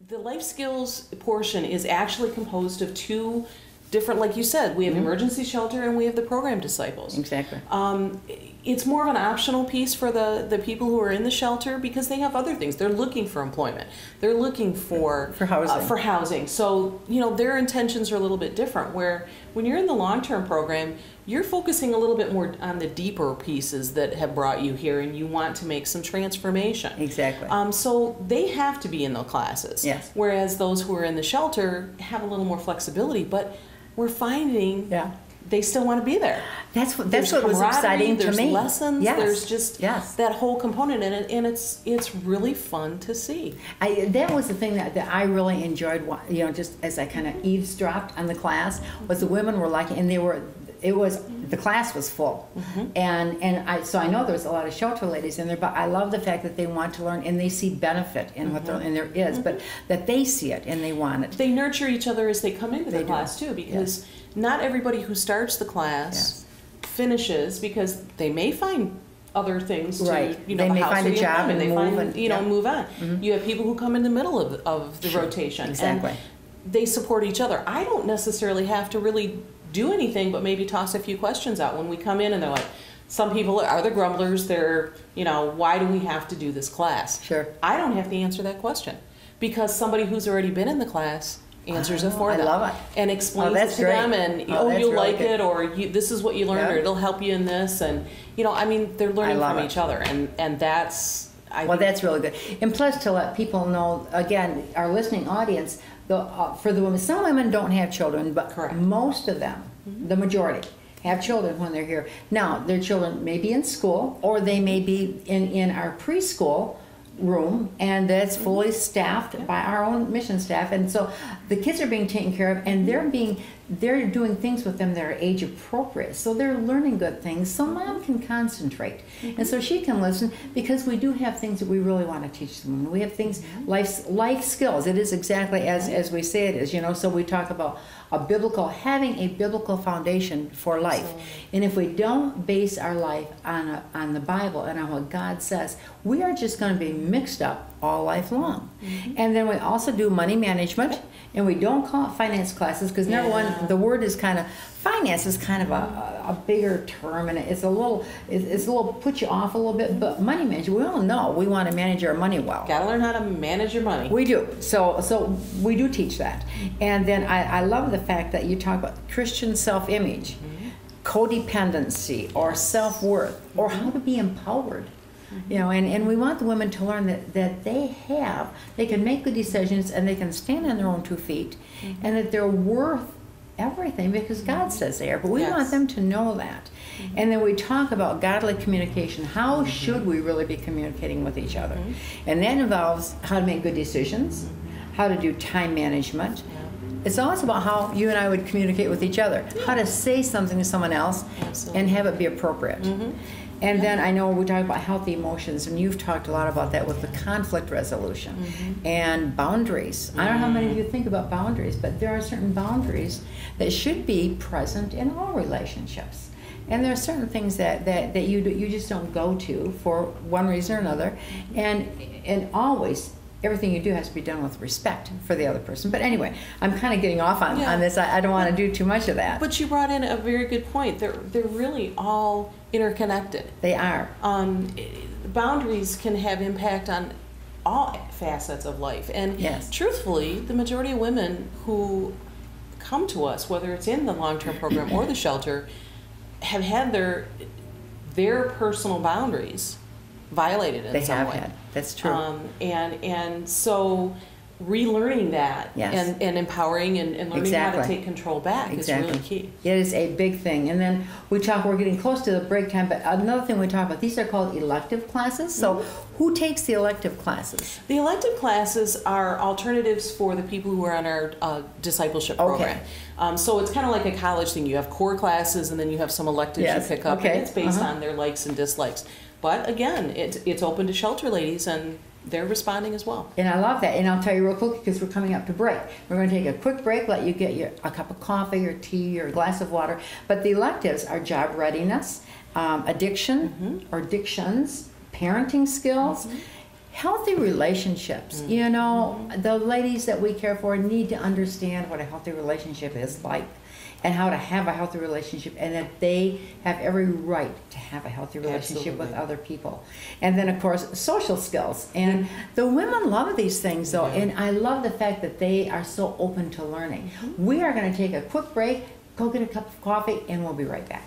the life skills portion is actually composed of two different, like you said, we have emergency shelter and we have the program disciples. Exactly. It's more of an optional piece for the people who are in the shelter because they have other things. They're looking for employment. They're looking for housing. So, you know, their intentions are a little bit different, where when you're in the long-term program, you're focusing a little bit more on the deeper pieces that have brought you here, and you want to make some transformation. Exactly. So they have to be in those classes. Yes. Whereas those who are in the shelter have a little more flexibility, but we're finding they still want to be there. That's what was exciting to me. There's lessons. Yes. There's just that whole component in it, and it's really fun to see. That was the thing that I really enjoyed. You know, just as I kind of eavesdropped on the class, was the women were like, and the class was full, so I know there's a lot of shelter ladies in there, but I love the fact that they want to learn and they see benefit in what and there is, but that they see it and they want it. They nurture each other as they come into the class too, because not everybody who starts the class finishes, because they may find other things to, you know, they may find a job and they move on. You have people who come in the middle of the rotation. Exactly. And they support each other. I don't necessarily have to really do anything but maybe toss a few questions out when we come in, and they're like, some people are the grumblers. They're, you know, why do we have to do this class? Sure. I don't have to answer that question, because somebody who's already been in the class answers it for them. I love it. And explains it to them, and you'll really like it, or this is what you learned, or it'll help you in this, and you know, I mean, they're learning from each other, and that's that's really good. And plus, to let people know, again, our listening audience, for the women, some women don't have children, but most of them, the majority, have children when they're here. Now, their children may be in school, or they may be in our preschool room, and that's fully staffed by our own mission staff, and so the kids are being taken care of, and they're doing things with them that are age appropriate, so they're learning good things, so mom can concentrate, and so she can listen, because we do have things that we really want to teach them. We have things, life skills. It is exactly as we say it is, you know. So we talk about having a biblical foundation for life, and if we don't base our life on the Bible and on what God says, we are just going to be mixed up all life long. And then we also do money management, and we don't call it finance classes, because number one, the word is kind of, finance is kind of a bigger term, and it's a little put you off a little bit, but money management, we all know we want to manage our money well. Gotta learn how to manage your money. We do. So we do teach that. And then I love the fact that you talk about Christian self-image, codependency, or self-worth, or how to be empowered. You know, and we want the women to learn that they can make good decisions, and they can stand on their own 2 feet, and that they're worth everything, because God says they are. But we want them to know that. And then we talk about godly communication. How should we really be communicating with each other? And that involves how to make good decisions, how to do time management. It's also about how you and I would communicate with each other, how to say something to someone else and have it be appropriate. And then I know we talk about healthy emotions, and you've talked a lot about that with the conflict resolution and boundaries. I don't know how many of you think about boundaries, but there are certain boundaries that should be present in all relationships. And there are certain things that you just don't go to for one reason or another, and always everything you do has to be done with respect for the other person. But anyway, I'm kind of getting off on this. I don't want to do too much of that. But you brought in a very good point. They're really all interconnected. They are. Boundaries can have impact on all facets of life. And truthfully, the majority of women who come to us, whether it's in the long-term program or the shelter, have had their personal boundaries violated in some way. They have had. That's true. And so relearning that and empowering and learning how to take control back is really key. It is a big thing. And then we're getting close to the break time, but another thing we talk about, these are called elective classes. So who takes the elective classes? The elective classes are alternatives for the people who are on our discipleship program. So it's kind of like a college thing. You have core classes, and then you have some electives you pick up. And it's based on their likes and dislikes. But again, it's open to shelter ladies, and they're responding as well. And I love that. And I'll tell you real quick, because we're coming up to break. We're going to take a quick break, let you get a cup of coffee or tea or a glass of water. But the electives are job readiness, addiction or addictions, parenting skills, Healthy relationships. You know, the ladies that we care for need to understand what a healthy relationship is like, and how to have a healthy relationship, and that they have every right to have a healthy relationship with other people. And then, of course, social skills. And the women love these things, though, and I love the fact that they are so open to learning. We are going to take a quick break, go get a cup of coffee, and we'll be right back.